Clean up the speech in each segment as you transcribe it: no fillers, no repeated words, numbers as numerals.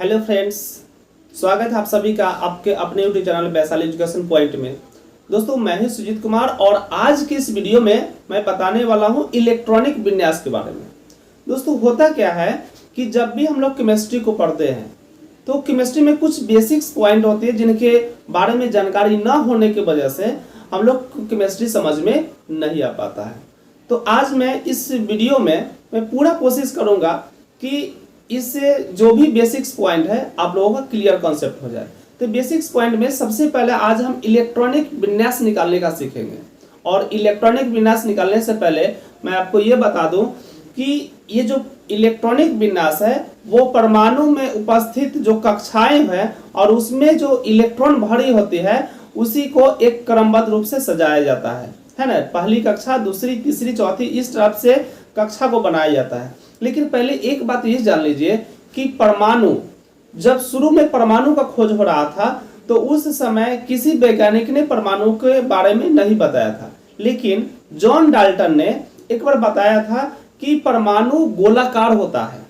Hello friends, स्वागत है आप सभी का आपके अपने YouTube channel Vaishali education point में। दोस्तों, मैं ही सुजीत कुमार और आज की इस वीडियो में मैं बताने वाला हूं इलेक्ट्रॉनिक विन्यास के बारे में। दोस्तों, होता क्या है कि जब भी हम लोग केमिस्ट्री को पढ़ते हैं तो केमिस्ट्री में कुछ बेसिक्स पॉइंट होते हैं जिनके बारे में जानकारी ना होने की वजह से हम लोग को केमिस्ट्री समझ में नहीं आ पाता है। तो आज मैं इस वीडियो में मैं पूरा कोशिश करूंगा कि इससे जो भी बेसिक्स पॉइंट है आप लोगों का क्लियर कॉन्सेप्ट हो जाए। तो बेसिक्स पॉइंट में सबसे पहले आज हम इलेक्ट्रॉनिक विन्यास निकालने का सीखेंगे। और इलेक्ट्रॉनिक विन्यास निकालने से पहले मैं आपको ये बता दूं कि ये जो इलेक्ट्रॉनिक विन्यास है वो परमाणु में उपस्थित जो कक्षाएं हैं और उसमें जो इलेक्ट्रॉन भरी होती है उसी को एक क्रमबद्ध रूप से सजाया जाता है ना। पहली कक्षा, दूसरी, तीसरी, चौथी, इस तरह से कक्षा को बनाया जाता है। लेकिन पहले एक बात ये जान लीजिए कि परमाणु, जब शुरू में परमाणु का खोज हो रहा था तो उस समय किसी वैज्ञानिक ने परमाणु के बारे में नहीं बताया था। लेकिन जॉन डाल्टन ने एक बार बताया था कि परमाणु गोलाकार होता है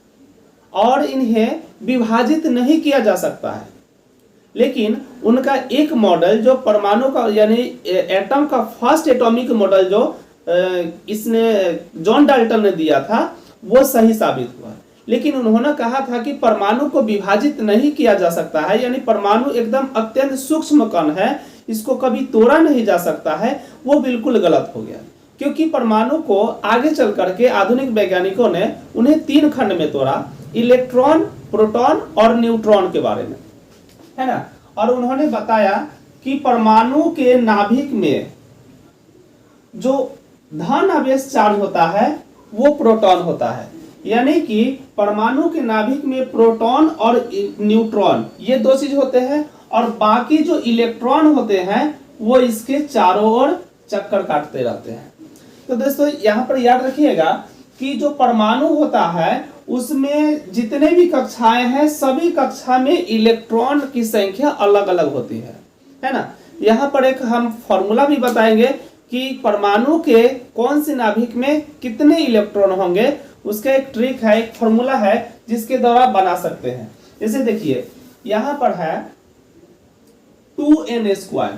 और इन्हें विभाजित नहीं किया जा सकता है। लेकिन उनका एक मॉडल जो परमाणु का यानी एटम का फर्स्ट एटॉमिक मॉडल जो इसने जॉन डाल्टन ने दिया था वो सही साबित हुआ। लेकिन उन्होंने कहा था कि परमाणु को विभाजित नहीं किया जा सकता है, यानी परमाणु एकदम अत्यंत सूक्ष्म कण है, इसको कभी तोड़ा नहीं जा सकता है। वो बिल्कुल गलत हो गया, क्योंकि परमाणु को आगे चल करके आधुनिक वैज्ञानिकों ने उन्हें 3 खंड में तोड़ा, इलेक्ट्रॉन, प्रोटॉन और न्यूट्रॉन के बारे में, है ना। और उन्होंने बताया कि परमाणु के नाभिक में जो धन आवेश चार्ज होता है वो प्रोटॉन होता है, यानी कि परमाणु के नाभिक में प्रोटॉन और न्यूट्रॉन ये 2 चीज होते हैं और बाकी जो इलेक्ट्रॉन होते हैं वो इसके चारों ओर चक्कर काटते रहते हैं। तो दोस्तों, यहाँ पर याद रखिएगा कि जो परमाणु होता है उसमें जितने भी कक्षाएं हैं सभी कक्षा में इलेक्ट्रॉन की संख्या अलग अलग होती है ना। यहाँ पर एक हम फॉर्मूला भी बताएंगे कि परमाणु के कौन से नाभिक में कितने इलेक्ट्रॉन होंगे, उसका एक ट्रिक है, एक फॉर्मूला है जिसके द्वारा बना सकते हैं। जैसे देखिए यहाँ पर है 2n²।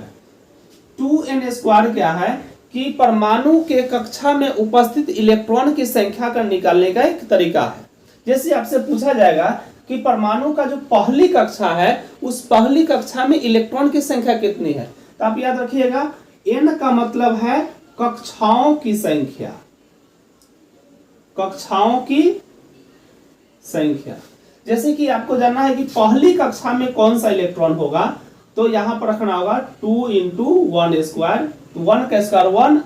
2n² क्या है कि परमाणु के कक्षा में उपस्थित इलेक्ट्रॉन की संख्या का निकालने का एक तरीका है। जैसे आपसे पूछा जाएगा कि परमाणु का जो पहली कक्षा है उस पहली कक्षा में इलेक्ट्रॉन की संख्या कितनी है, तो आप याद रखिएगा n का मतलब है कक्षाओं की संख्या, कक्षाओं की संख्या। जैसे कि आपको जानना है कि पहली कक्षा में कौन सा इलेक्ट्रॉन होगा, तो यहां पर रखना होगा 2 × 1²। 1 का स्क्वायर 1,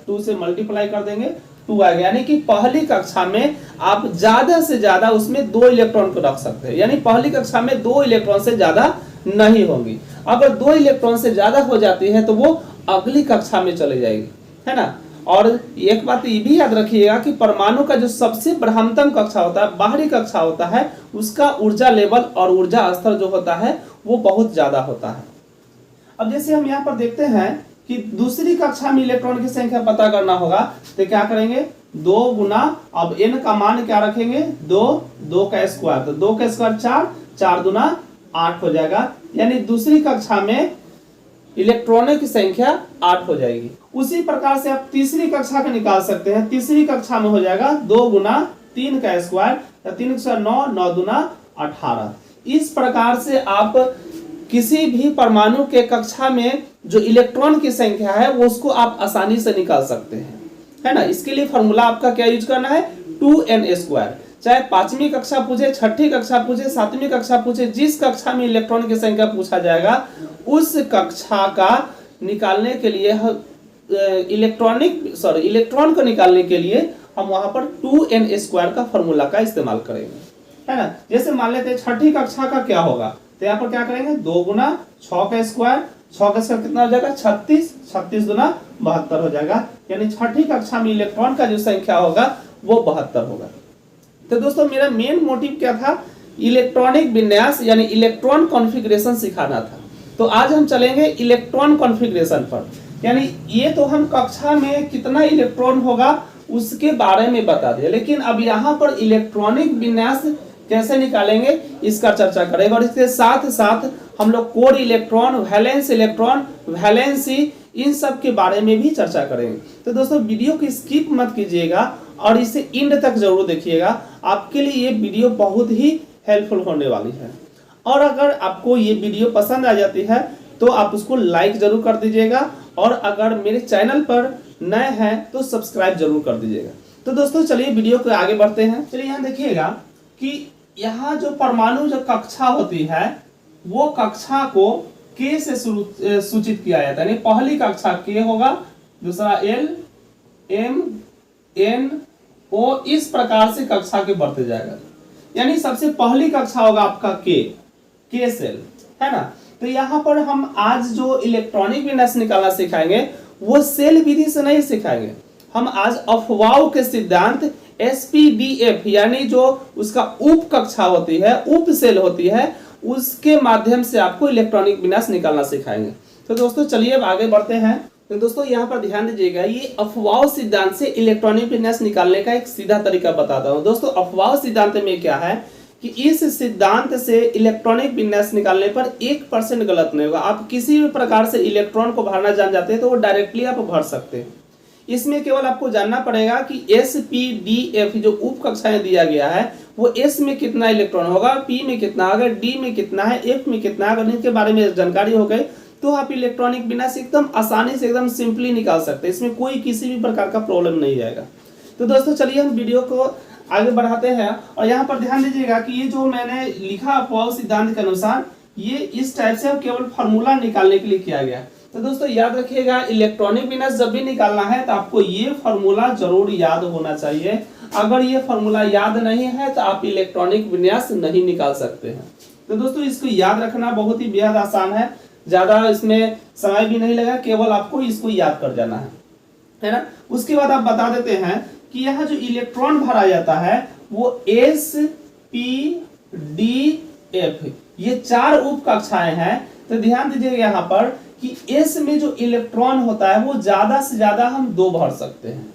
2 से मल्टीप्लाई कर देंगे 2 आ गया। यानी कि पहली कक्षा में आप ज्यादा से ज्यादा उसमें 2 इलेक्ट्रॉन को रख सकते हैं, यानी पहली कक्षा में 2 इलेक्ट्रॉन से ज्यादा नहीं होंगी। अगर 2 इलेक्ट्रॉन से ज्यादा हो जाती है तो वो अगली कक्षा में चली जाएगी, है ना। और एक बात ये भी याद रखिएगा कि परमाणु का जो सबसे बृहत्तम कक्षा होता है, बाहरी कक्षा होता है, उसका ऊर्जा लेवल और ऊर्जा स्तर जो होता है वो बहुत ज्यादा होता है। अब जैसे हम यहाँ पर देखते हैं कि दूसरी कक्षा में इलेक्ट्रॉन की संख्या पता करना होगा, तो क्या करेंगे 2 गुना, अब n का मान क्या रखेंगे 2, 2 का स्क्वायर, तो 2 का स्क्वायर 4, 4 दूना 8 हो जाएगा। यानी दूसरी कक्षा में इलेक्ट्रॉनों की संख्या 8 हो जाएगी। उसी प्रकार से आप तीसरी कक्षा का निकाल सकते हैं। तीसरी कक्षा में हो जाएगा 2 गुना 3 का स्क्वायर, 3 का स्क्वायर 9, 9 दूना 18। इस प्रकार से आप किसी भी परमाणु के कक्षा में जो इलेक्ट्रॉन की संख्या है वो उसको आप आसानी से निकाल सकते हैं, है ना। इसके लिए फॉर्मूला आपका क्या यूज करना है 2n²। चाहे 5वीं कक्षा पूछे, 6ठी कक्षा पूछे, 7वीं कक्षा पूछे, जिस कक्षा में इलेक्ट्रॉन की संख्या पूछा जाएगा उस कक्षा का निकालने के लिए इलेक्ट्रॉन को निकालने के लिए हम वहां पर 2n² का फॉर्मूला का इस्तेमाल करेंगे, है ना। जैसे मान लेते हैं 6ठी कक्षा का क्या होगा, तो यहाँ पर क्या करेंगे 2 गुना 6 का स्क्वायर, 6 का स्क्वायर कितना हो जाएगा 36, 36 दूना 72 हो जाएगा। यानी 6ठी कक्षा में इलेक्ट्रॉन का जो संख्या होगा वो 72 होगा। तो दोस्तों, मेरा मेन मोटिव क्या था, इलेक्ट्रॉनिक विन्यास यानी इलेक्ट्रॉन कॉन्फ़िगरेशन सिखाना था। तो आज हम चलेंगे इलेक्ट्रॉन कॉन्फ़िगरेशन पर, यानी ये तो हम कक्षा में कितना इलेक्ट्रॉन होगा उसके बारे में बता दिया, लेकिन अब यहाँ पर इलेक्ट्रॉनिक विन्यास कैसे निकालेंगे इसका चर्चा करेंगे। और इसके साथ साथ हम लोग core electron, valence electron, valency, इन सब के बारे में भी चर्चा करेंगे। तो दोस्तों वीडियो को स्किप मत कीजिएगा और इसे एंड तक जरूर देखिएगा, आपके लिए ये वीडियो बहुत ही हेल्पफुल होने वाली है। और अगर आपको ये वीडियो पसंद आ जाती है तो आप उसको लाइक जरूर कर दीजिएगा, और अगर मेरे चैनल पर नए हैं तो सब्सक्राइब जरूर कर दीजिएगा। तो दोस्तों चलिए वीडियो को आगे बढ़ते हैं। चलिए यहाँ देखिएगा कि यहाँ जो परमाणु जो कक्षा होती है वो कक्षा को K से सूचित किया जाता है। यानी पहली कक्षा K होगा, दूसरा L, M, N, O, इस प्रकार से कक्षा के बढ़ते जाएगा। यानी सबसे पहली कक्षा होगा आपका K सेल, है ना। तो यहाँ पर हम आज जो इलेक्ट्रॉनिक विन्यास निकालना सिखाएंगे वो सेल विधि से नहीं सिखाएंगे, हम आज अफवाओं के सिद्धांत SPDF यानी जो उसका उप कक्षा होती है, उप सेल होती है, उसके माध्यम से आपको इलेक्ट्रॉनिक विन्यास निकालना सिखाएंगे। तो दोस्तों चलिए अब आगे बढ़ते हैं। तो दोस्तों यहाँ पर ध्यान दीजिएगा, ये अफवाओं सिद्धांत से इलेक्ट्रॉनिक विन्यास निकालने का एक सीधा तरीका बताता हूँ। दोस्तों अफवाओं सिद्धांत में क्या है कि इस सिद्धांत से इलेक्ट्रॉनिक विन्यास निकालने पर 1% गलत नहीं होगा। आप किसी भी प्रकार से इलेक्ट्रॉन को भरना जान जाते हैं तो वो डायरेक्टली आप भर सकते हैं। इसमें केवल आपको जानना पड़ेगा कि SPDF जो उप कक्षाएं दिया गया है वो S में कितना इलेक्ट्रॉन होगा, P में कितना होगा, D में कितना है, F में कितना है। अगर इनके बारे में जानकारी हो गई तो आप इलेक्ट्रॉनिक विन्यास एकदम आसानी से एकदम सिंपली निकाल सकते हैं। इसमें कोई किसी भी प्रकार का प्रॉब्लम नहीं आएगा। तो दोस्तों चलिए हम वीडियो को आगे बढ़ाते हैं। और यहाँ पर ध्यान दीजिएगा कि ये जो मैंने लिखा अफवाह सिद्धांत के अनुसार, ये इस टाइप से केवल फॉर्मूला निकालने के लिए किया गया। तो दोस्तों याद रखिएगा, इलेक्ट्रॉनिक विन्यास जब भी निकालना है तो आपको ये फॉर्मूला जरूर याद होना चाहिए। अगर ये फॉर्मूला याद नहीं है तो आप इलेक्ट्रॉनिक विन्यास नहीं निकाल सकते हैं। तो दोस्तों इसको याद रखना बहुत ही बेहद आसान है, ज्यादा इसमें समय भी नहीं लगा, केवल आपको इसको याद कर जाना है ना। उसके बाद आप बता देते हैं कि यहाँ जो इलेक्ट्रॉन भरा जाता है वो SPDF, ये 4 उप कक्षाएं हैं। तो ध्यान दीजिएगा यहाँ पर कि S में जो इलेक्ट्रॉन होता है वो ज्यादा से ज्यादा हम 2 भर सकते हैं।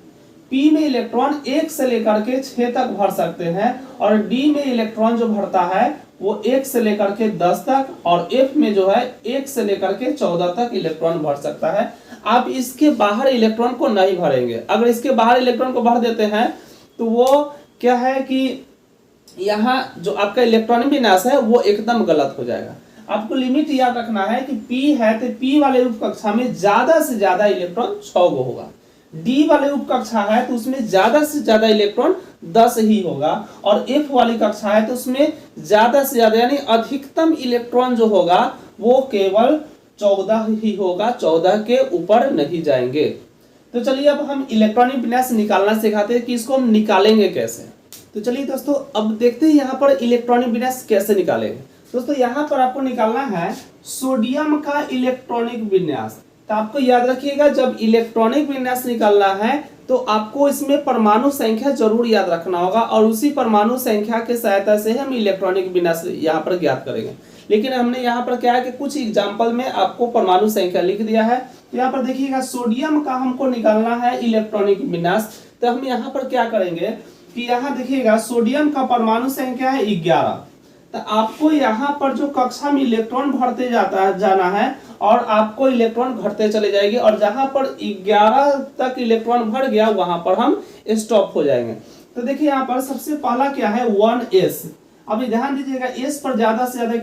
P में इलेक्ट्रॉन 1 से लेकर के 6 तक भर सकते हैं, और D में इलेक्ट्रॉन जो भरता है वो 1 से लेकर के 10 तक, और F में जो है 1 से लेकर के 14 तक इलेक्ट्रॉन भर सकता है। आप इसके बाहर इलेक्ट्रॉन को नहीं भरेंगे। अगर इसके बाहर इलेक्ट्रॉन को भर देते हैं तो वो क्या है कि यहाँ जो आपका इलेक्ट्रॉनिक विन्यास है वो एकदम गलत हो जाएगा। आपको लिमिट याद रखना है कि P है तो P वाले उप कक्षा में ज्यादा से ज्यादा इलेक्ट्रॉन 6 गो होगा। D वाले उप कक्षा है तो उसमें ज्यादा से ज्यादा इलेक्ट्रॉन 10 ही होगा, और F वाली कक्षा है तो उसमें ज्यादा से ज्यादा यानी अधिकतम इलेक्ट्रॉन जो होगा वो केवल 14 ही होगा, 14 के ऊपर नहीं जाएंगे। तो चलिए अब हम इलेक्ट्रॉनिक विन्यास निकालना सिखाते हैं कि इसको हम निकालेंगे कैसे। तो चलिए दोस्तों अब देखते हैं यहाँ पर इलेक्ट्रॉनिक विन्यास कैसे निकालेंगे। दोस्तों यहाँ पर आपको निकालना है सोडियम का इलेक्ट्रॉनिक विन्यास। तो आपको याद रखिएगा, जब इलेक्ट्रॉनिक विन्यास निकालना है तो आपको इसमें परमाणु संख्या जरूर याद रखना होगा, और उसी परमाणु संख्या के सहायता से हम इलेक्ट्रॉनिक विन्यास यहाँ पर ज्ञात करेंगे। लेकिन हमने यहाँ पर क्या है कि कुछ एग्जाम्पल में आपको परमाणु संख्या लिख दिया है। यहाँ पर देखिएगा सोडियम का हमको निकालना है इलेक्ट्रॉनिक विन्यास। तो हम यहाँ पर क्या करेंगे कि यहाँ देखिएगा सोडियम का परमाणु संख्या है 11। तो आपको यहाँ पर जो कक्षा में इलेक्ट्रॉन भरते जाना है, और आपको इलेक्ट्रॉन घटते चले जाएंगे, और जहां पर 11 तक इलेक्ट्रॉन भर गया वहां पर हम स्टॉप हो जाएंगे। तो देखिए यहाँ पर सबसे पहला क्या है 1s। अभी ध्यान दीजिएगा S पर ज्यादा से ज्यादा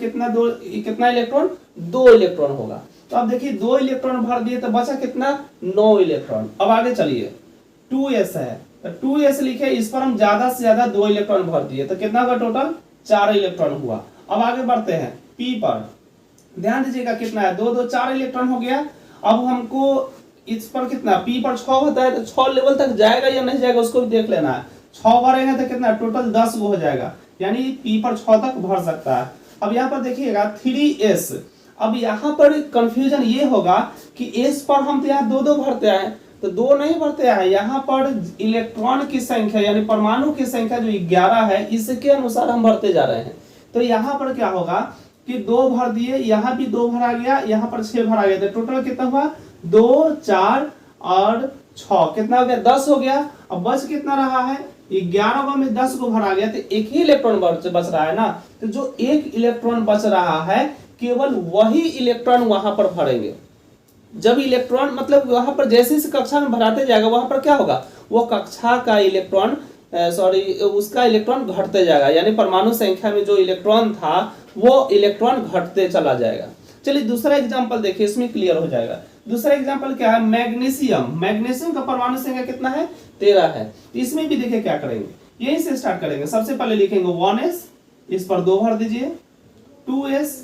कितना इलेक्ट्रॉन 2 इलेक्ट्रॉन होगा। तो अब देखिए 2 इलेक्ट्रॉन भर दिए तो बचा कितना 9 इलेक्ट्रॉन। अब आगे चलिए 2s है, तो 2s लिखे, इस पर हम ज्यादा से ज्यादा 2 इलेक्ट्रॉन भर दिए तो कितना होगा टोटल 4 इलेक्ट्रॉन हुआ। अब आगे बढ़ते हैं P पर, ध्यान दीजिएगा कितना है 2 2 4 इलेक्ट्रॉन हो गया। अब हमको इस पर कितना P पर 6 होता है तो 6 लेवल तक जाएगा या नहीं जाएगा उसको भी देख लेना है। 6 भरेंगे तो कितना टोटल 10 हो जाएगा, यानी P पर 6 तक भर सकता है। अब यहाँ पर देखिएगा 3s। अब यहाँ पर कंफ्यूजन ये होगा कि s पर हम तो यहाँ 2 2 भरते हैं, तो 2 नहीं भरते हैं। यहाँ पर इलेक्ट्रॉन की संख्या यानी परमाणु की संख्या जो 11 है इसके अनुसार हम भरते जा रहे हैं। तो यहाँ पर क्या होगा कि 2 भर दिए, यहाँ भी 2 भरा गया, यहाँ पर 6 भरा गया, तो टोटल कितना हुआ 2 4 और 6 कितना हो गया 10 हो गया। अब बच कितना रहा है 11 को में 10 को भरा गया तो एक ही इलेक्ट्रॉन बच रहा है ना। तो जो एक इलेक्ट्रॉन बच रहा है केवल वही इलेक्ट्रॉन वहां पर भरेंगे। जब इलेक्ट्रॉन मतलब वहां पर जैसे इस कक्षा में भराते जाएगा वहां पर क्या होगा, वो कक्षा का इलेक्ट्रॉन उसका इलेक्ट्रॉन घटते जाएगा, यानी परमाणु संख्या में जो इलेक्ट्रॉन था वो इलेक्ट्रॉन घटते चला जाएगा। चलिए दूसरा एग्जांपल देखिए, इसमें क्लियर हो जाएगा। दूसरा एग्जांपल क्या है, मैग्नीशियम। मैग्नीशियम का परमाणु संख्या कितना है, 13 है। इसमें भी देखिए क्या करेंगे, यहीं से स्टार्ट करेंगे। सबसे पहले लिखेंगे 1s, इस पर 2 भर दीजिए, 2s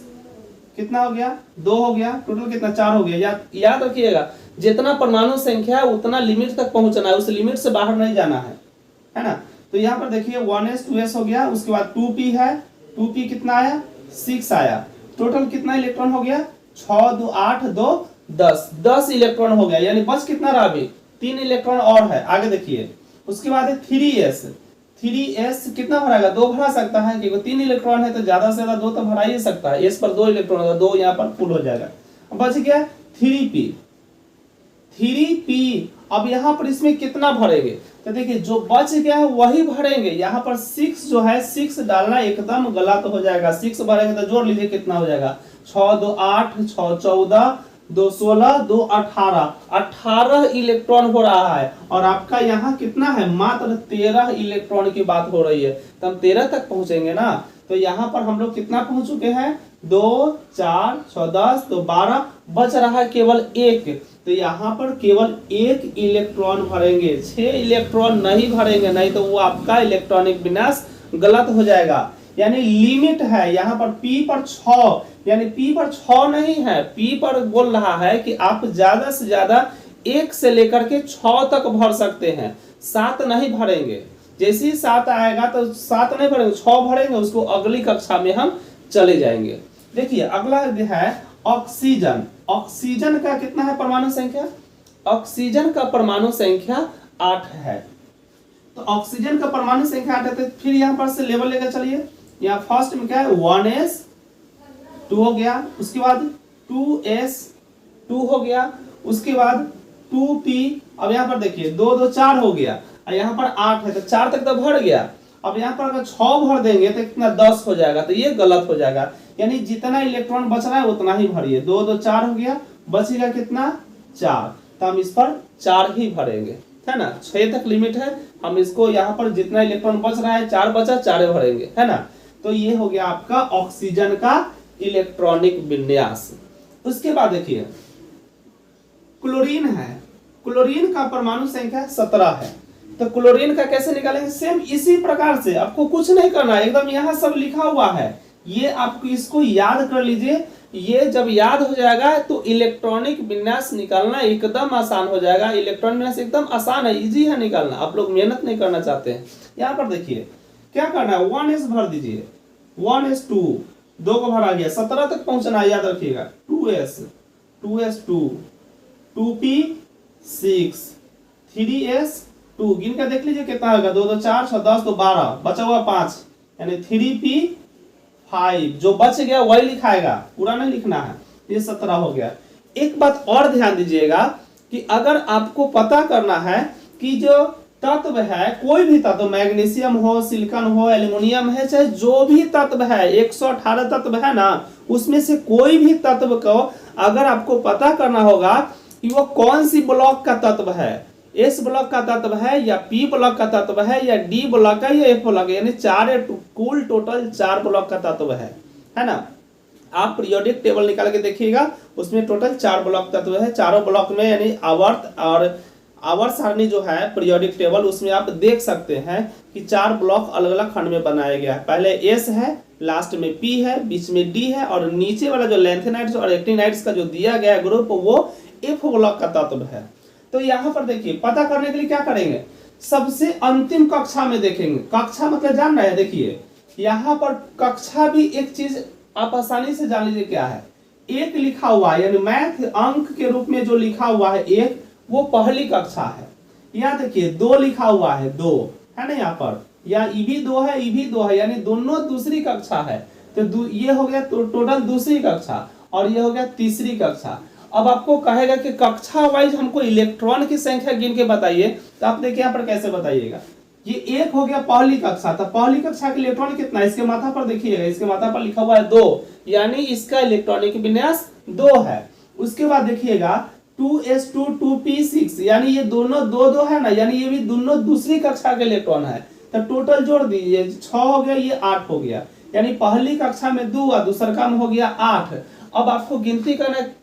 कितना हो गया, 2 हो गया, टोटल कितना 4 हो गया। याद रखिएगा जितना परमाणु संख्या है उतना लिमिट तक पहुंचना है, उस लिमिट से बाहर नहीं जाना है ना। तो यहाँ पर देखिए 1s 2s हो गया, उसके बाद 2p है, 2p कितना आया 6 आया। टोटल कितना इलेक्ट्रॉन हो गया, 6 2 8 2 10 इलेक्ट्रॉन हो गया, यानी बस कितना रहा अभी 3 इलेक्ट्रॉन और है। आगे देखिए उसके बाद है 3s कितना भराएगा, 2 भरा सकता है क्योंकि 3 इलेक्ट्रॉन है तो ज्यादा से ज्यादा 2 तो भरा ही सकता है। s पर 2 इलेक्ट्रॉन होगा, 2 यहाँ पर फुल हो जाएगा। अब बच गया 3p। अब यहाँ पर इसमें कितना भरेंगे, तो देखिए जो बच गया है वही भरेंगे। यहाँ पर 6 जो है 6 डालना एकदम गलत हो जाएगा। 6 भरेंगे तो जोड़ लीजिए कितना हो जाएगा, 6 2 8 6 14 2 16 2 18 इलेक्ट्रॉन हो रहा है। और आपका यहाँ कितना है, मात्र 13 इलेक्ट्रॉन की बात हो रही है। तो हम 13 तक पहुंचेंगे ना। तो यहाँ पर हम लोग कितना पहुंच चुके हैं, 2 4 6 10 तो 12, बच रहा है केवल 1। तो यहाँ पर केवल 1 इलेक्ट्रॉन भरेंगे, 6 इलेक्ट्रॉन नहीं भरेंगे, नहीं तो वो आपका इलेक्ट्रॉनिक विन्यास गलत हो जाएगा। यानी लिमिट है यहाँ पर p पर 6, यानी p पर 6 नहीं है, p पर बोल रहा है कि आप ज्यादा से ज्यादा 1 से लेकर के 6 तक भर सकते हैं, 7 नहीं भरेंगे। जैसे ही 7 आएगा तो 7 नहीं भरेंगे, 6 भरेंगे, उसको अगली कक्षा में हम चले जाएंगे। देखिए अगला है ऑक्सीजन। ऑक्सीजन का कितना है परमाणु संख्या, ऑक्सीजन का परमाणु संख्या 8 है। तो ऑक्सीजन का परमाणु संख्या 8 है। तो फिर यहाँ पर से लेवल लेकर चलिए। यहाँ फर्स्ट में क्या है 1s 2 हो गया, उसके बाद 2s 2 हो गया, उसके बाद 2p। अब यहाँ पर देखिए 2 2 4 हो गया, और यहाँ पर 8 है तो 4 तक तो भर गया। अब यहाँ पर अगर 6 भर देंगे तो कितना 10 हो जाएगा, तो ये गलत हो जाएगा। यानी जितना इलेक्ट्रॉन बच रहा है उतना ही भरिए। 2 2 4 हो गया, बचेगा कितना 4, तो हम इस पर 4 ही भरेंगे, है ना। 6 तक लिमिट है, हम इसको यहाँ पर जितना इलेक्ट्रॉन बच रहा है 4 बचा 4 भरेंगे, है ना। तो ये हो गया आपका ऑक्सीजन का इलेक्ट्रॉनिक विन्यास। उसके बाद देखिए क्लोरीन है। क्लोरीन का परमाणु संख्या 17 है। तो क्लोरीन का कैसे निकालेंगे, सेम इसी प्रकार से, आपको कुछ नहीं करना है, एकदम यहाँ सब लिखा हुआ है। ये आपको इसको याद कर लीजिए। ये जब याद हो जाएगा तो इलेक्ट्रॉनिक विन्यास निकालना एकदम आसान हो जाएगा। इलेक्ट्रॉनिक विन्यास एकदम आसान है, इजी है निकालना। आप लोग मेहनत नहीं करना चाहते हैं। यहाँ पर देखिए क्या करना है, 1s भर दीजिए, 1s 2 को भरा गया, 17 तक पहुंचना है, याद रखिएगा। 2s 2 2p 6 3s 2, गिन कर देख लीजिए कितना होगा, 2 2 4 6 10 तो 12, बचा हुआ 5, यानी 3p 5। जो बच गया वही लिखाएगा, पूरा नहीं लिखना है। ये 17 हो गया। एक बात और ध्यान दीजिएगा कि अगर आपको पता करना है कि जो तत्व है, कोई भी तत्व, मैग्नीशियम हो, सिलिकॉन हो, एल्युमिनियम है, चाहे जो भी तत्व है, 118 तत्व है ना, उसमें से कोई भी तत्व को अगर आपको पता करना होगा कि वो कौन सी ब्लॉक का तत्व है, एस ब्लॉक का तत्व है या पी ब्लॉक का तत्व है या डी ब्लॉक है या एफ ब्लॉक है, यानी 4 कुल टोटल 4 ब्लॉक का तत्व है ना। आप पीरियोडिक टेबल निकाल के देखिएगा, उसमें टोटल 4 ब्लॉक तत्व है। चारों ब्लॉक में यानी आवर्त और आवर्त सारणी जो है पीरियोडिक टेबल, उसमें आप देख सकते हैं कि 4 ब्लॉक अलग अलग खंड में बनाया गया है। पहले एस है, लास्ट में पी है, बीच में डी है, और नीचे वाला जो लैंथेनाइड्स और एक्टिनाइड्स का जो दिया गया ग्रुप वो एफ ब्लॉक का तत्व है। तो यहाँ पर देखिए पता करने के लिए क्या करेंगे, सबसे अंतिम कक्षा में देखेंगे। कक्षा मतलब जान रहे हैं, देखिए यहाँ पर कक्षा भी एक चीज आप आसानी से जान लीजिए क्या है। 1 लिखा हुआ है, यानी मैथ अंक के रूप में जो लिखा हुआ है 1, वो पहली कक्षा है। यहाँ देखिए 2 लिखा हुआ है, 2 है ना यहाँ पर, या ई भी 2 है, ई भी 2 है, यानी दोनों दूसरी कक्षा है। तो ये हो गया टोटल दूसरी कक्षा, और ये हो गया तीसरी कक्षा। अब आपको कहेगा कि कक्षा वाइज हमको इलेक्ट्रॉन की संख्या गिन के बताइए, तो आप देखिए यहाँ पर कैसे बताइएगा। ये एक हो गया पहली कक्षा। तो पहली कक्षा का इलेक्ट्रॉन कितना है, इसके माथा पर देखिएगा, इसके माथा पर लिखा हुआ है 2, यानी इसका इलेक्ट्रॉनिक विन्यास 2 है। उसके बाद देखिएगा 2s2 2p6, यानी ये दोनों 2 है ना, यानी ये भी दोनों दूसरी कक्षा के इलेक्ट्रॉन है। तो टोटल जोड़ दीजिए, 6 हो गया, ये 8 हो गया, यानी पहली कक्षा में 2 और दूसरा में हो गया 8। अब आपको गिनती करना है,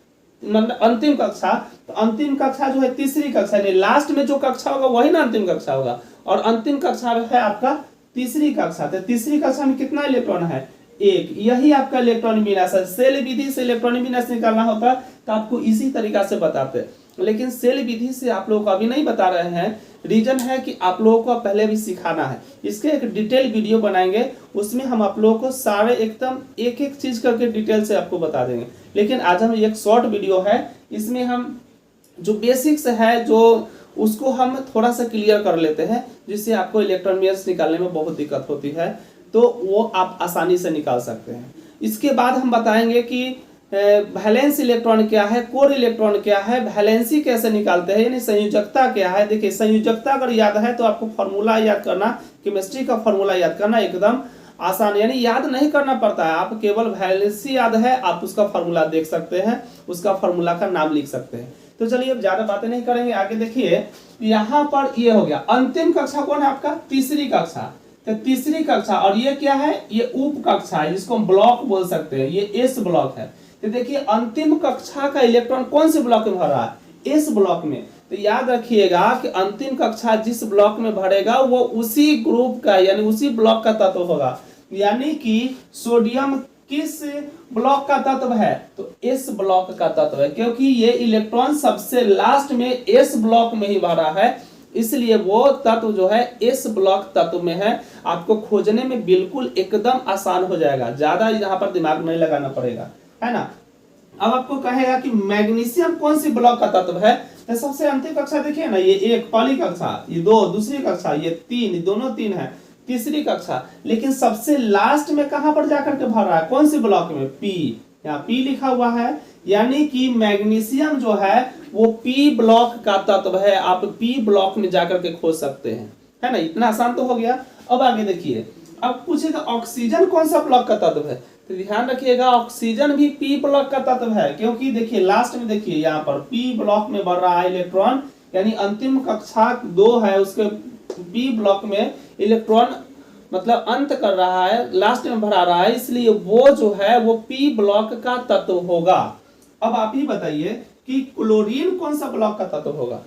मतलब अंतिम कक्षा, तो अंतिम कक्षा जो है तीसरी कक्षा, यानी लास्ट में जो कक्षा होगा वही ना अंतिम कक्षा होगा, और अंतिम कक्षा है आपका तीसरी कक्षा। तो तीसरी कक्षा में कितना इलेक्ट्रॉन है, 1, यही आपका इलेक्ट्रॉनिक विन्यास है। सेल विधि से इलेक्ट्रॉनिक विन्यास निकालना होता तो आपको इसी तरीका से बताते, लेकिन सेल विधि से आप लोग को अभी नहीं बता रहे हैं। रीजन है कि आप लोगों को पहले भी सिखाना है, इसके एक डिटेल वीडियो बनाएंगे, उसमें हम आप लोगों को सारे एकदम एक एक चीज करके डिटेल से आपको बता देंगे। लेकिन आज हम एक शॉर्ट वीडियो है, इसमें हम जो बेसिक्स है जो उसको हम थोड़ा सा क्लियर कर लेते हैं, जिससे आपको इलेक्ट्रॉन विन्यास निकालने में बहुत दिक्कत होती है, तो वो आप आसानी से निकाल सकते हैं। इसके बाद हम बताएंगे कि वैलेंस इलेक्ट्रॉन क्या है, कोर इलेक्ट्रॉन क्या है, वैलेंसी कैसे निकालते हैं, यानी संयोजकता क्या है। देखिए संयोजकता अगर याद है तो आपको फॉर्मूला याद करना, केमिस्ट्री का फॉर्मूला याद करना एकदम आसान, यानी याद नहीं करना पड़ता है, आप केवल वैलेंसी याद है, आप उसका फॉर्मूला देख सकते हैं, उसका फॉर्मूला का नाम लिख सकते हैं। तो चलिए अब ज्यादा बातें नहीं करेंगे, आगे देखिए यहाँ पर ये हो गया अंतिम कक्षा कौन है आपका, तीसरी कक्षा। तो तीसरी कक्षा, और ये क्या है, ये उप कक्षा है, जिसको हम ब्लॉक बोल सकते हैं, ये एस ब्लॉक है। तो देखिए अंतिम कक्षा का इलेक्ट्रॉन कौन से ब्लॉक में भर रहा है, एस ब्लॉक में। तो याद रखिएगा कि अंतिम कक्षा जिस ब्लॉक में भरेगा वो उसी ग्रुप का, यानी उसी ब्लॉक का तत्व होगा। यानी कि सोडियम किस ब्लॉक का तत्व है, तो एस ब्लॉक का तत्व है, क्योंकि ये इलेक्ट्रॉन सबसे लास्ट में एस ब्लॉक में ही भरा है, इसलिए वो तत्व जो है एस ब्लॉक तत्व में है। आपको खोजने में बिल्कुल एकदम आसान हो जाएगा, ज्यादा यहाँ पर दिमाग नहीं लगाना पड़ेगा, है ना। अब आपको कहेगा कि मैग्नीशियम कौन सी ब्लॉक का तत्व है, तो सबसे अंतिम कक्षा देखिए ना, ये 1 पहली कक्षा, ये 2 दूसरी कक्षा, ये 3 दोनों 3 है तीसरी कक्षा। लेकिन सबसे लास्ट में कहां पर जाकर के भर रहा है, कौन सी ब्लॉक में, पी, यहाँ पी लिखा हुआ है, यानी कि मैग्नीशियम जो है वो पी ब्लॉक का तत्व है। आप पी ब्लॉक में जाकर के खोज सकते हैं, है ना, इतना आसान तो हो गया। अब आगे देखिए, अब पूछेगा ऑक्सीजन कौन सा ब्लॉक का तत्व है, तो ध्यान रखिएगा ऑक्सीजन भी पी ब्लॉक का तत्व है, क्योंकि देखिए लास्ट में देखिए यहाँ पर पी ब्लॉक में बढ़ रहा है इलेक्ट्रॉन, यानी अंतिम कक्षा 2 है, उसके पी ब्लॉक में इलेक्ट्रॉन मतलब अंत कर रहा है, लास्ट में भरा रहा है, इसलिए वो जो है वो पी ब्लॉक का तत्व होगा। अब आप ही बताइए कि क्लोरीन कौन सा ब्लॉक का तत्व होगा,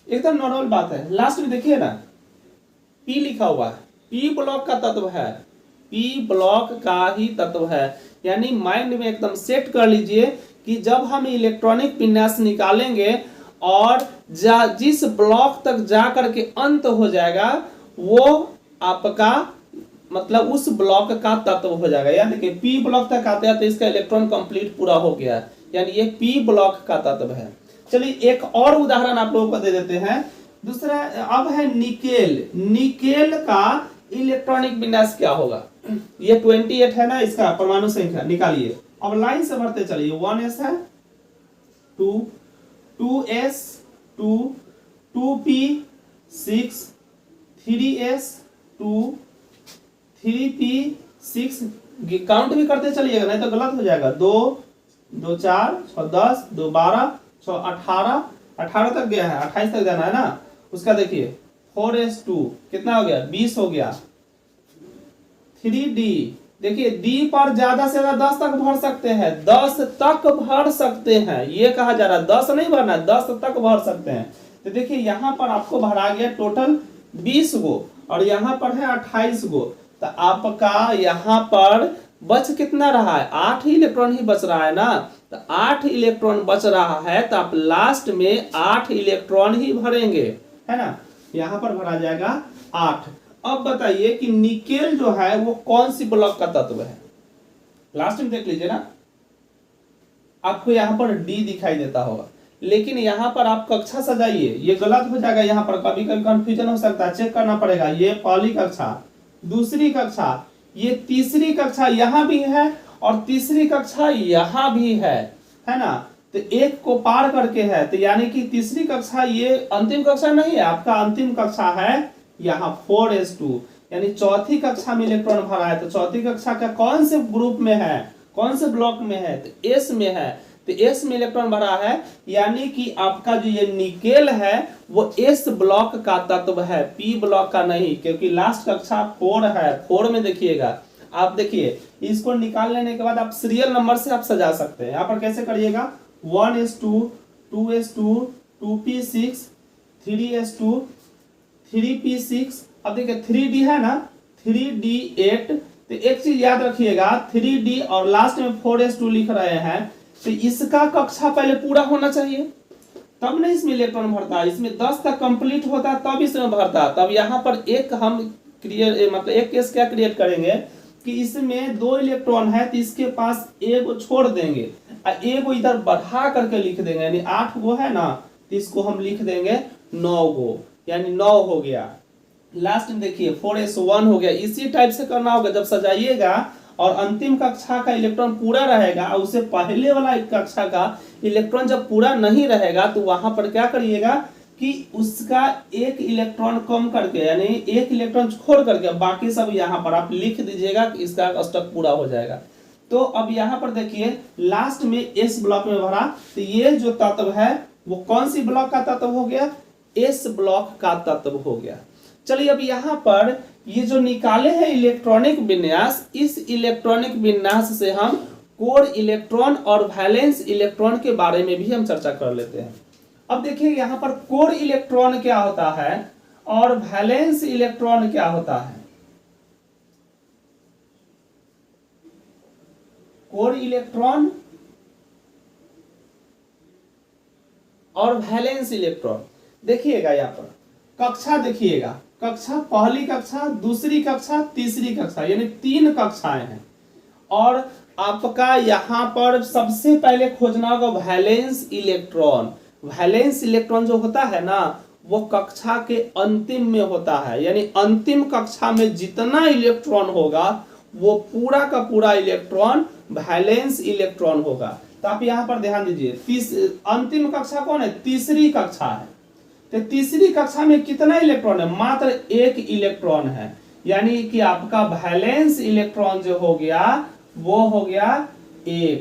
एकदम नॉर्मल बात है, लास्ट में देखिए ना पी लिखा हुआ है, पी ब्लॉक का तत्व है, पी ब्लॉक का ही तत्व है। यानी माइंड में एकदम सेट कर लीजिए कि जब हम इलेक्ट्रॉनिक विन्यास निकालेंगे और जिस ब्लॉक तक जा करके अंत हो जाएगा वो आपका मतलब उस ब्लॉक का तत्व हो जाएगा। यानी देखिए पी ब्लॉक तक आते हैं तो इसका इलेक्ट्रॉन कंप्लीट पूरा हो गया है, यानी ये पी ब्लॉक का तत्व है। चलिए एक और उदाहरण आप लोगों को दे देते हैं, दूसरा अब है निकेल। निकेल का इलेक्ट्रॉनिक विन्यास क्या होगा, ये 28 है ना, इसका परमाणु संख्या निकालिए। अब लाइन से बढ़ते चलिए, 1s है, 2s 2 2p6 3s 2 3p6, count भी करते चलिएगा नहीं तो गलत हो जाएगा। 2 2 4 6 10 2 12 6 18 तक गया है, 28 तक जाना है ना। उसका देखिए 4s2 कितना हो गया, 20 हो गया। 3d देखिए डी पर ज्यादा से ज्यादा 10 तक भर सकते हैं, 10 तक भर सकते हैं, ये कहा जा रहा है 10 नहीं भरना है, 10 तक भर सकते हैं। तो देखिए यहाँ पर आपको भरा गया टोटल 20 गो और यहाँ पर है 28 गो, तो आपका यहाँ पर बच कितना रहा है, 8 ही इलेक्ट्रॉन ही बच रहा है ना। तो 8 इलेक्ट्रॉन बच रहा है तो आप लास्ट में 8 इलेक्ट्रॉन ही भरेंगे, है ना, यहाँ पर भरा जाएगा 8। अब बताइए कि निकेल जो है वो कौन सी ब्लॉक का तत्व है, लास्ट में देख लीजिए ना, आपको यहाँ पर डी दिखाई देता होगा, लेकिन यहाँ पर आप कक्षा सजाइए, ये गलत हो जाएगा, यहाँ पर कभी कभी कंफ्यूजन हो सकता है, चेक करना पड़ेगा। ये पहली कक्षा, दूसरी कक्षा, ये तीसरी कक्षा यहाँ भी है और तीसरी कक्षा यहाँ भी है ना, तो एक को पार करके है, तो यानी कि तीसरी कक्षा ये अंतिम कक्षा नहीं है, आपका अंतिम कक्षा है यहाँ 4s2, यानी चौथी कक्षा में इलेक्ट्रॉन भरा है। तो चौथी कक्षा का कौन से ग्रुप में है, कौन से ब्लॉक में है, तो एस में है। तो एस में इलेक्ट्रॉन भरा है, यानी कि आपका जो ये निकेल है वो एस ब्लॉक का तत्व है, पी ब्लॉक का नहीं, क्योंकि लास्ट कक्षा 4 है। 4 में देखिएगा आप, देखिए इसको निकाल लेने के बाद आप सीरियल नंबर से आप सजा सकते हैं। यहाँ पर कैसे करिएगा, 1s2, 2s2, 2p6, 3s2, 3p6। अब देखिए 3d है ना, 3d8। तो एक चीज याद रखिएगा, 3d और लास्ट में 4s2 लिख रहे हैं, तो इसका कक्षा पहले पूरा होना चाहिए, तब नहीं इसमें इलेक्ट्रॉन भरता। इसमें 10 तक कंप्लीट होता है तब इसमें भरता। तब यहाँ पर एक हम क्रिएट, मतलब एक केस क्या क्रिएट करेंगे कि इसमें 2 इलेक्ट्रॉन है, तो इसके पास एगो छोड़ देंगे, एगो इधर बढ़ा करके लिख देंगे, यानी 8 गो है ना, तो इसको हम लिख देंगे 9 गो, यानी 9 हो गया। लास्ट में देखिए 4s1 हो गया। इसी टाइप से करना होगा जब सजाइएगा और अंतिम कक्षा का इलेक्ट्रॉन पूरा रहेगा, और उससे पहले वाला कक्षा का इलेक्ट्रॉन जब पूरा नहीं रहेगा, तो वहां पर क्या करिएगा कि उसका एक इलेक्ट्रॉन कम करके, यानी एक इलेक्ट्रॉन छोड़ करके बाकी सब यहाँ पर आप लिख दीजिएगा कि इसका अष्टक पूरा हो जाएगा। तो अब यहाँ पर देखिए लास्ट में एस ब्लॉक में भरा, तो ये जो तत्व है वो कौन सी ब्लॉक का तत्व हो गया, एस ब्लॉक का तत्व हो गया। चलिए अब यहाँ पर ये जो निकाले हैं इलेक्ट्रॉनिक विन्यास, इस इलेक्ट्रॉनिक विन्यास से हम कोर इलेक्ट्रॉन और वैलेंस इलेक्ट्रॉन के बारे में भी हम चर्चा कर लेते हैं। अब देखिए यहाँ पर कोर इलेक्ट्रॉन क्या होता है और वैलेंस इलेक्ट्रॉन क्या होता है। कोर इलेक्ट्रॉन और वैलेंस इलेक्ट्रॉन, देखिएगा यहाँ पर कक्षा, देखिएगा कक्षा, पहली कक्षा, दूसरी कक्षा, तीसरी कक्षा, यानी 3 कक्षाएं हैं। और आपका यहाँ पर सबसे पहले खोजना होगा वैलेंस इलेक्ट्रॉन। वैलेंस इलेक्ट्रॉन जो होता है ना, वो कक्षा के अंतिम में होता है, यानी अंतिम कक्षा में जितना इलेक्ट्रॉन होगा वो पूरा का पूरा इलेक्ट्रॉन वैलेंस इलेक्ट्रॉन होगा। तो आप यहाँ पर ध्यान दीजिए, अंतिम कक्षा कौन है, तीसरी कक्षा है। तो तीसरी कक्षा में कितना इलेक्ट्रॉन है, मात्र 1 इलेक्ट्रॉन है, यानी कि आपका वैलेंस इलेक्ट्रॉन जो हो गया वो हो गया 1।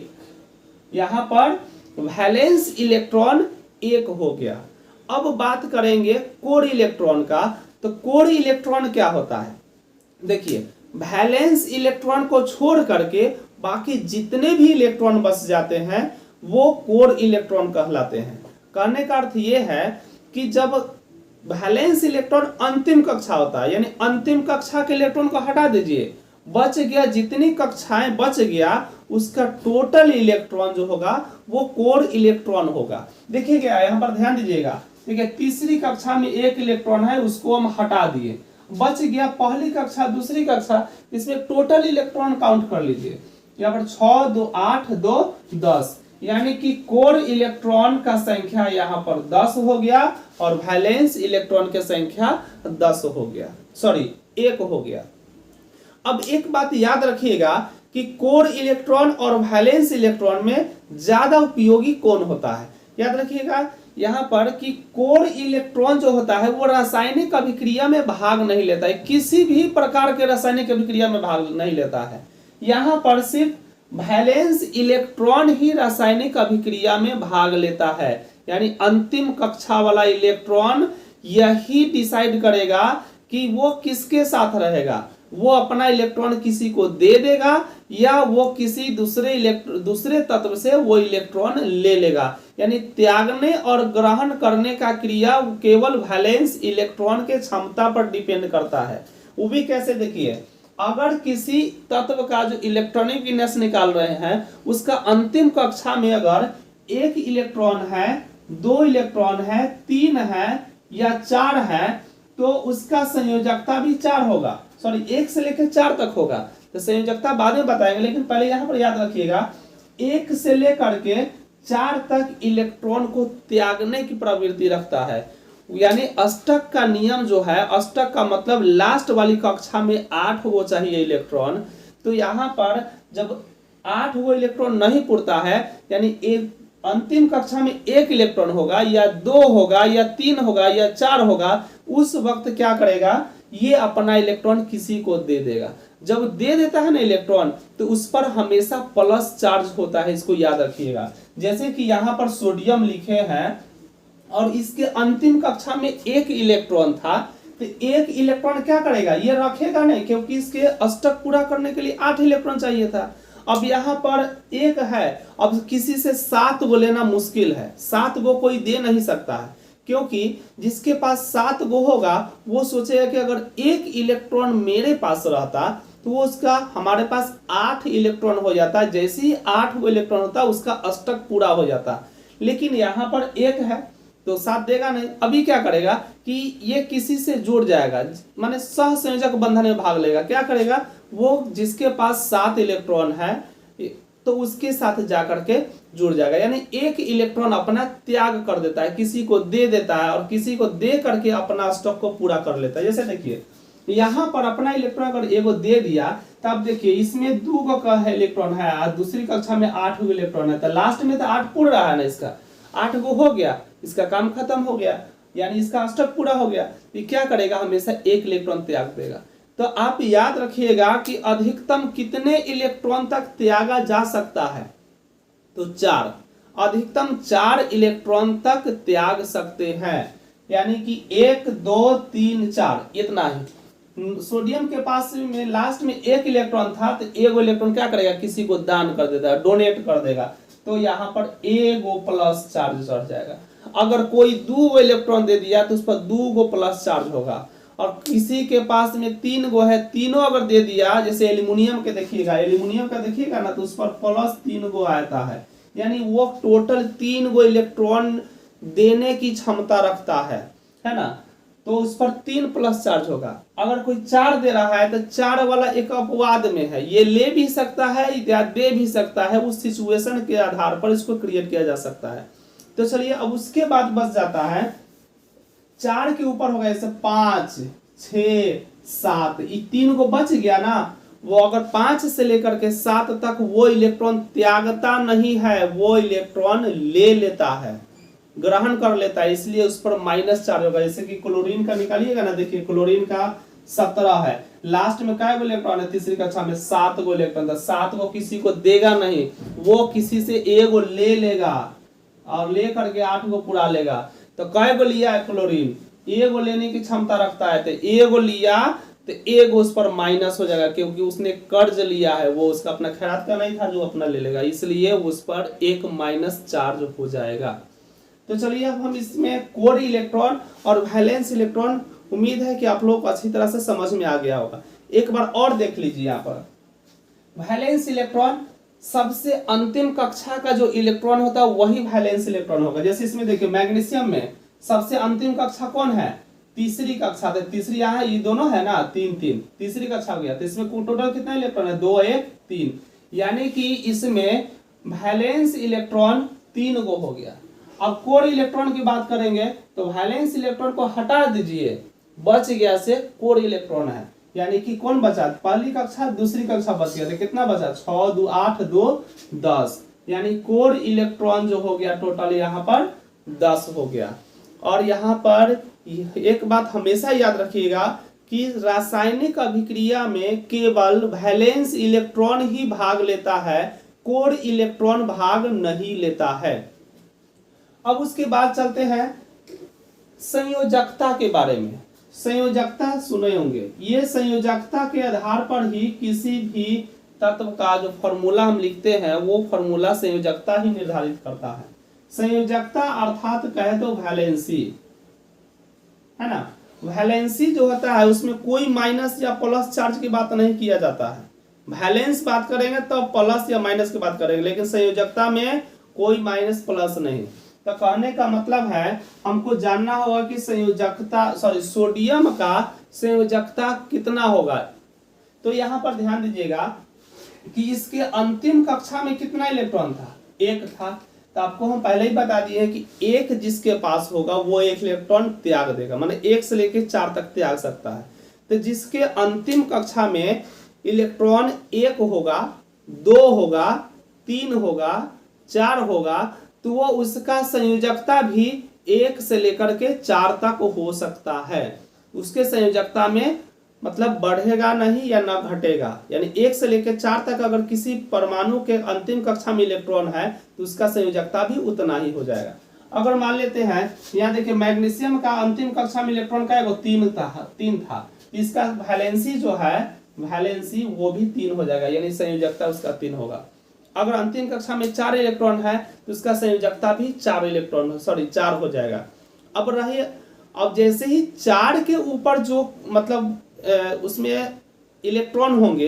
यहां पर वैलेंस इलेक्ट्रॉन 1 हो गया। अब बात करेंगे कोर इलेक्ट्रॉन का। तो कोर इलेक्ट्रॉन क्या होता है, देखिए वैलेंस इलेक्ट्रॉन को छोड़ करके बाकी जितने भी इलेक्ट्रॉन बच जाते हैं वो कोर इलेक्ट्रॉन कहलाते हैं। कहने का अर्थ ये है कि जब वैलेंस इलेक्ट्रॉन अंतिम कक्षा होता है, यानी अंतिम कक्षा के इलेक्ट्रॉन को हटा दीजिए, बच गया जितनी कक्षाएं बच गया उसका टोटल इलेक्ट्रॉन जो होगा वो कोर इलेक्ट्रॉन होगा। देखिएगा यहाँ पर ध्यान दीजिएगा, देखिए तीसरी कक्षा में 1 इलेक्ट्रॉन है, उसको हम हटा दिए, बच गया पहली कक्षा, दूसरी कक्षा, इसमें टोटल इलेक्ट्रॉन काउंट कर लीजिए। यहाँ पर 6, 2, 8, 2, 10, यानी कि कोर इलेक्ट्रॉन का संख्या यहाँ पर 10 हो गया और वैलेंस इलेक्ट्रॉन की संख्या 10 हो गया, सॉरी 1 हो गया। अब एक बात याद रखिएगा कि कोर इलेक्ट्रॉन और वैलेंस इलेक्ट्रॉन में ज्यादा उपयोगी कौन होता है। याद रखिएगा यहाँ पर कि कोर इलेक्ट्रॉन जो होता है वो रासायनिक अभिक्रिया में भाग नहीं लेता है, किसी भी प्रकार के रासायनिक अभिक्रिया में भाग नहीं लेता है। यहाँ पर सिर्फ वैलेंस इलेक्ट्रॉन ही रासायनिक अभिक्रिया में भाग लेता है, यानी अंतिम कक्षा वाला इलेक्ट्रॉन यही डिसाइड करेगा कि वो किसके साथ रहेगा। वो अपना इलेक्ट्रॉन किसी को दे देगा या वो किसी दूसरे तत्व से वो इलेक्ट्रॉन ले लेगा, यानी त्यागने और ग्रहण करने का क्रिया केवल वैलेंस इलेक्ट्रॉन के क्षमता पर डिपेंड करता है। वो भी कैसे, देखिए अगर किसी तत्व का जो इलेक्ट्रॉनिक विन्यास निकाल रहे हैं उसका अंतिम कक्षा में अगर 1 इलेक्ट्रॉन है, 2 इलेक्ट्रॉन है, 3 है या 4 है, तो उसका संयोजकता भी 4 होगा, सॉरी 1 से लेकर 4 तक होगा। तो संयोजकता बाद में बताएंगे, लेकिन पहले यहाँ पर याद रखिएगा 1 से लेकर के 4 तक इलेक्ट्रॉन को त्यागने की प्रवृत्ति रखता है, यानी अष्टक का नियम जो है, अष्टक का मतलब लास्ट वाली कक्षा में 8 वो चाहिए इलेक्ट्रॉन। तो यहाँ पर जब 8 वो इलेक्ट्रॉन नहीं पुरता है, यानी एक अंतिम कक्षा में 1 इलेक्ट्रॉन होगा या 2 होगा या 3 होगा या 4 होगा, उस वक्त क्या करेगा, ये अपना इलेक्ट्रॉन किसी को दे देगा। जब दे देता है ना इलेक्ट्रॉन, तो उस पर हमेशा प्लस चार्ज होता है, इसको याद रखिएगा। जैसे कि यहाँ पर सोडियम लिखे हैं और इसके अंतिम कक्षा में एक इलेक्ट्रॉन था, तो एक इलेक्ट्रॉन क्या करेगा, ये रखेगा नहीं, क्योंकि इसके अष्टक पूरा करने के लिए 8 इलेक्ट्रॉन चाहिए था। अब यहाँ पर एक है, अब किसी से 7 गो लेना मुश्किल है, 7 गो कोई दे नहीं सकता है, क्योंकि जिसके पास 7 गो होगा वो सोचेगा कि अगर एक इलेक्ट्रॉन मेरे पास रहता तो वो उसका हमारे पास 8 इलेक्ट्रॉन हो जाता, जैसे ही 8 गो इलेक्ट्रॉन होता उसका अष्टक पूरा हो जाता। लेकिन यहाँ पर एक है तो 7 देगा नहीं। अभी क्या करेगा कि ये किसी से जुड़ जाएगा, माने सहसंयोजक बंधन में भाग लेगा। क्या करेगा, वो जिसके पास 7 इलेक्ट्रॉन है तो उसके साथ जाकर के जुड़ जाएगा, यानी एक इलेक्ट्रॉन अपना त्याग कर देता है, किसी को दे देता है और किसी को दे करके अपना स्टॉक को पूरा कर लेता है। जैसे देखिए यहाँ पर अपना इलेक्ट्रॉन अगर एगो दे दिया, तब देखिए इसमें 2 गो का है इलेक्ट्रॉन है और दूसरी कक्षा में 8 गो इलेक्ट्रॉन है, तो लास्ट में तो 8 पूरा रहा है ना, इसका 8 गो हो गया, इसका काम खत्म हो गया, यानी इसका अष्टक पूरा हो गया। तो क्या करेगा, हमेशा एक इलेक्ट्रॉन त्याग देगा। तो आप याद रखिएगा कि अधिकतम कितने इलेक्ट्रॉन तक त्यागा जा सकता है, तो 4, अधिकतम 4 इलेक्ट्रॉन तक त्याग सकते हैं, यानी कि 1 2 3 4 इतना ही। सोडियम के पास में लास्ट में 1 इलेक्ट्रॉन था, तो एगो इलेक्ट्रॉन क्या करेगा, किसी को दान कर देता है, डोनेट कर देगा, तो यहाँ पर एगो प्लस चार्ज चढ़ जाएगा। अगर कोई 2 गो इलेक्ट्रॉन दे दिया तो उस पर 2 गो प्लस चार्ज होगा, और किसी के पास में 3 गो है, तीनों अगर दे दिया, जैसे एल्यूमिनियम के देखिएगा, एल्यूमिनियम का देखिएगा ना, तो उस पर प्लस 3 गो आता है, यानी वो टोटल 3 गो इलेक्ट्रॉन देने की क्षमता रखता है ना, तो उस पर 3 प्लस चार्ज होगा। अगर कोई 4 दे रहा है तो 4 वाला एक अपवाद में है, ये ले भी सकता है या दे भी सकता है, उस सिचुएशन के आधार पर इसको क्रिएट किया जा सकता है। तो चलिए अब उसके बाद बच जाता है 4 के ऊपर होगा, जैसे 5 6 7, ये 3 को बच गया ना, वो अगर 5 से लेकर के 7 तक वो इलेक्ट्रॉन त्यागता नहीं है, वो इलेक्ट्रॉन ले लेता है, ग्रहण कर लेता है, इसलिए उस पर माइनस चार्ज होगा। जैसे कि क्लोरीन का निकालिएगा ना, देखिए क्लोरीन का 17 है, लास्ट में क्या इलेक्ट्रॉन है, तीसरी कक्षा में 7 गो इलेक्ट्रॉन था, 7 को किसी को देगा नहीं, वो किसी से एगो ले लेगा और ले करके 8 को पुरा लेगा। तो कै गो लिया है क्लोरीन, एगो लेने की क्षमता रखता है, तो एगो लिया तो एगो उस पर माइनस हो जाएगा, क्योंकि उसने कर्ज लिया है, वो उसका अपना खैरात का नहीं था जो अपना ले लेगा, इसलिए उस पर एक माइनस चार्ज हो जाएगा। तो चलिए अब हम इसमें कोर इलेक्ट्रॉन और वैलेंस इलेक्ट्रॉन, उम्मीद है कि आप लोग को अच्छी तरह से समझ में आ गया होगा। एक बार और देख लीजिए, यहाँ पर वैलेंस इलेक्ट्रॉन सबसे अंतिम कक्षा का जो इलेक्ट्रॉन होता है वही वैलेंस इलेक्ट्रॉन होगा। जैसे इसमें देखिए मैग्नीशियम में सबसे अंतिम कक्षा कौन है, तीसरी कक्षा, तो तीसरी यहाँ है, ये दोनों है ना 3 3, तीसरी कक्षा हो गया, तो इसमें टोटल कितना इलेक्ट्रॉन है, 2 1 3, यानी कि इसमें वैलेंस इलेक्ट्रॉन 3 गो हो गया। अब कोर इलेक्ट्रॉन की बात करेंगे तो वैलेंस इलेक्ट्रॉन को हटा दीजिए, बच गया से कोर इलेक्ट्रॉन है, यानी कि कौन बचा, पहली कक्षा दूसरी कक्षा बच गया, तो कितना बचा, 6 2 8 2 10, यानी कोर इलेक्ट्रॉन जो हो गया टोटल यहाँ पर 10 हो गया। और यहाँ पर एक बात हमेशा याद रखिएगा कि रासायनिक अभिक्रिया में केवल वैलेंस इलेक्ट्रॉन ही भाग लेता है, कोर इलेक्ट्रॉन भाग नहीं लेता है। अब उसके बाद चलते हैं संयोजकता के बारे में। संयोजकता सुने होंगे, ये संयोजकता के आधार पर ही किसी भी तत्व का जो फॉर्मूला हम लिखते हैं वो फॉर्मूला संयोजकता ही निर्धारित करता है। संयोजकता अर्थात कहे तो वैलेंसी है ना, वैलेंसी जो होता है उसमें कोई माइनस या प्लस चार्ज की बात नहीं किया जाता है। वैलेंस बात करेंगे तो प्लस या माइनस की बात करेंगे, लेकिन संयोजकता में कोई माइनस प्लस नहीं। तो कहने का मतलब है हमको जानना होगा कि संयोजकता सोडियम का संयोजकता कितना होगा। तो यहाँ पर ध्यान दीजिएगा कि इसके अंतिम कक्षा में कितना इलेक्ट्रॉन था, 1 था, तो आपको हम पहले ही बता दिए कि 1 जिसके पास होगा वो 1 इलेक्ट्रॉन त्याग देगा, माने 1 से लेकर 4 तक त्याग सकता है। तो जिसके अंतिम कक्षा में इलेक्ट्रॉन 1 होगा, 2 होगा, 3 होगा, 4 होगा, तो वो उसका संयोजकता भी 1 से लेकर के 4 तक हो सकता है। उसके संयोजकता में मतलब बढ़ेगा नहीं या ना घटेगा, यानी 1 से लेकर 4 तक अगर किसी परमाणु के अंतिम कक्षा में इलेक्ट्रॉन है तो उसका संयोजकता भी उतना ही हो जाएगा। अगर मान लेते हैं यहाँ देखिए मैग्नीशियम का अंतिम कक्षा में इलेक्ट्रॉन का 3 था, इसका वैलेंसी जो है वैलेंसी वो भी 3 हो जाएगा, यानी संयोजकता उसका 3 होगा। अगर अंतिम कक्षा में 4 इलेक्ट्रॉन है तो उसका संयोजकता भी 4 हो जाएगा। अब जैसे ही 4 के ऊपर जो मतलब उसमें इलेक्ट्रॉन होंगे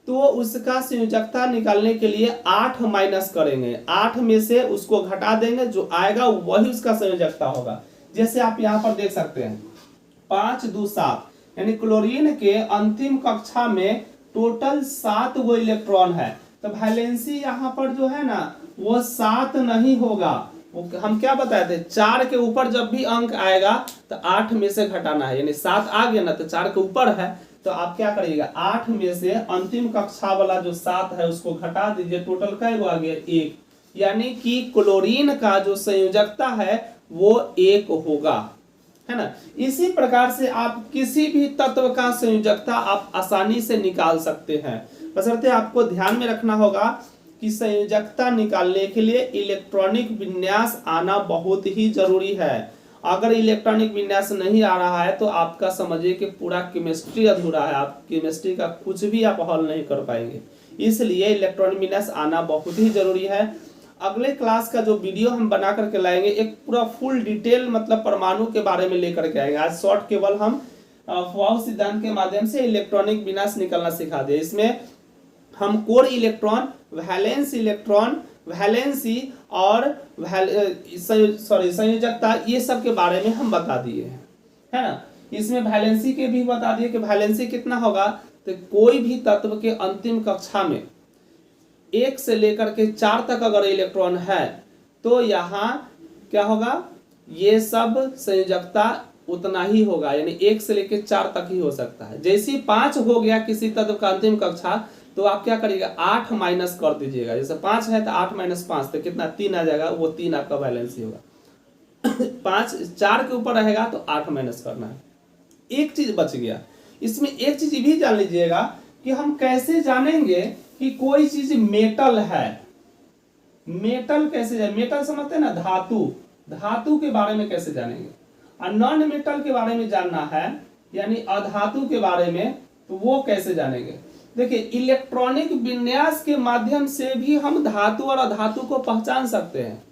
तो उसका संयोजकता निकालने के लिए 8 माइनस करेंगे, 8 में से उसको घटा देंगे, जो आएगा वही उसका संयोजकता होगा। जैसे आप यहाँ पर देख सकते हैं 5 2 7, यानी क्लोरीन के अंतिम कक्षा में टोटल 7 वो इलेक्ट्रॉन है, तो वैलेंसी यहाँ पर जो है ना वो 7 नहीं होगा। हम क्या बताए थे, 4 के ऊपर जब भी अंक आएगा तो 8 में से घटाना है, यानी 7 आ गया ना तो 4 के ऊपर है तो आप क्या करिएगा 8 में से अंतिम कक्षा वाला जो 7 है उसको घटा दीजिए, टोटल क्या आ गया 1, यानी कि क्लोरीन का जो संयोजकता है वो 1 होगा, है ना। इसी प्रकार से आप किसी भी तत्व का संयोजकता आप आसानी से निकाल सकते हैं, बशर्ते आपको ध्यान में रखना होगा कि संयोजकता निकालने के लिए इलेक्ट्रॉनिक विन्यास आना बहुत ही जरूरी है। अगर इलेक्ट्रॉनिक विन्यास नहीं आ रहा है तो आपका समझिए कि पूरा केमिस्ट्री अधूरा है, आप केमिस्ट्री का कुछ भी आप हल नहीं कर पाएंगे। इसलिए इलेक्ट्रॉनिक विन्यास आना बहुत ही जरूरी है। अगले क्लास का जो वीडियो हम बना करके लाएंगे एक पूरा फुल डिटेल मतलब परमाणु के बारे में लेकर के आएंगे। आज शॉर्ट केवल हम फुआओ सिद्धांत के माध्यम से इलेक्ट्रॉनिक विन्यास निकालना सिखा दे। इसमें हम core electron, valence electron, valency और संयोजकता ये सब के बारे में हम बता दिए हैं, है ना। इसमें वैलेंसी के भी बता दिए कि वैलेंसी कितना होगा, तो कोई भी तत्व के अंतिम कक्षा में 1 से लेकर के 4 तक अगर इलेक्ट्रॉन है तो यहाँ क्या होगा, ये सब संयोजकता उतना ही होगा, यानी 1 से लेकर 4 तक ही हो सकता है। जैसे ही 5 हो गया किसी तत्व का अंतिम कक्षा तो आप क्या करिएगा 8 माइनस कर दीजिएगा, जैसे 5 है तो 8 माइनस 5 तो कितना 3 आ जाएगा, वो 3 आपका वैलेंसी होगा। 4 के ऊपर रहेगा तो 8 माइनस करना है। एक चीज बच गया, इसमें एक चीज भी जान लीजिएगा कि हम कैसे जानेंगे कि कोई चीज मेटल है। मेटल कैसे जाने, मेटल समझते हैं ना, धातु के बारे में कैसे जानेंगे। और नॉन मेटल के बारे में जानना है यानी अधातु के बारे में, तो वो कैसे जानेंगे। देखिए इलेक्ट्रॉनिक विन्यास के माध्यम से भी हम धातु और अधातु को पहचान सकते हैं।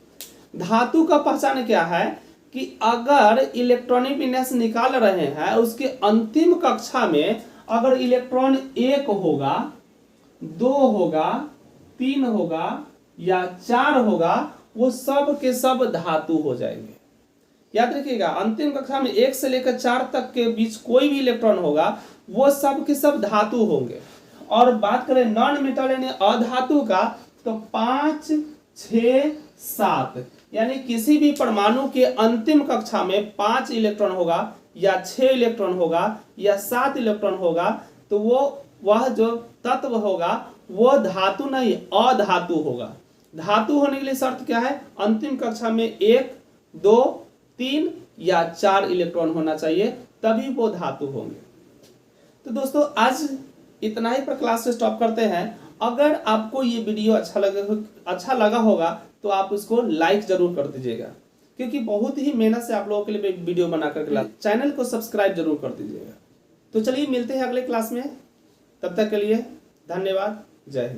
धातु का पहचान क्या है कि अगर इलेक्ट्रॉनिक विन्यास निकाल रहे हैं उसके अंतिम कक्षा में अगर इलेक्ट्रॉन 1 होगा, 2 होगा, 3 होगा या 4 होगा, वो सब के सब धातु हो जाएंगे। याद रखिएगा अंतिम कक्षा में 1 से लेकर 4 तक के बीच कोई भी इलेक्ट्रॉन होगा वो सब के सब धातु होंगे। और बात करें नॉन मेटल यानी अधातु का तो 5 6 7, यानी किसी भी परमाणु के अंतिम कक्षा में 5 इलेक्ट्रॉन होगा या 6 इलेक्ट्रॉन होगा या 7 इलेक्ट्रॉन होगा तो वह जो तत्व होगा वो धातु नहीं अधातु होगा। धातु होने के लिए शर्त क्या है, अंतिम कक्षा में 1 2 3 या 4 इलेक्ट्रॉन होना चाहिए, तभी वो धातु होंगे। तो दोस्तों आज इतना ही पर क्लास से स्टॉप करते हैं। अगर आपको ये वीडियो अच्छा लगा होगा तो आप उसको लाइक जरूर कर दीजिएगा, क्योंकि बहुत ही मेहनत से आप लोगों के लिए वीडियो बना करके चैनल को सब्सक्राइब जरूर कर दीजिएगा। तो चलिए मिलते हैं अगले क्लास में, तब तक के लिए धन्यवाद, जय हिंद।